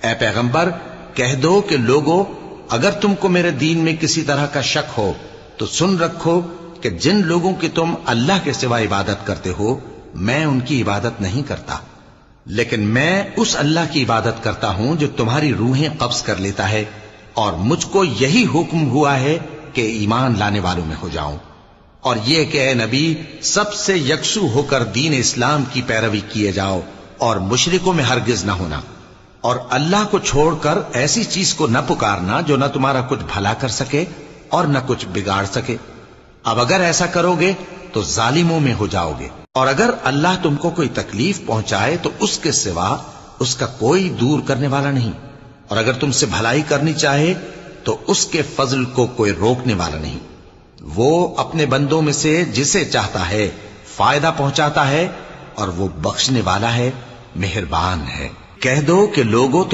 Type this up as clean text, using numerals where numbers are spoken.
ए पैगंबर, कह दो कि लोगों, अगर तुमको मेरे दीन में किसी तरह का शक हो तो सुन रखो कि जिन लोगों की तुम अल्लाह के सिवा इबादत करते हो, मैं उनकी इबादत नहीं करता, लेकिन मैं उस अल्लाह की इबादत करता हूं जो तुम्हारी रूहें कब्ज कर लेता है, और मुझको यही हुक्म हुआ है कि ईमान लाने वालों में हो जाऊं, और यह कि ए नबी, सबसे यकसू होकर दीन इस्लाम की पैरवी किए जाओ और मुशरिकों में हरगिज न होना, और अल्लाह को छोड़कर ऐसी चीज को न पुकारना जो न तुम्हारा कुछ भला कर सके और न कुछ बिगाड़ सके। अब अगर ऐसा करोगे तो जालिमों में हो जाओगे, और अगर अल्लाह तुमको कोई तकलीफ पहुंचाए तो उसके सिवा उसका कोई दूर करने वाला नहीं, और अगर तुमसे भलाई करनी चाहे तो उसके फजल को कोई रोकने वाला नहीं। वो अपने बंदों में से जिसे चाहता है फायदा पहुंचाता है, और वो बख्शने वाला है, मेहरबान है। कह दो कि लोगों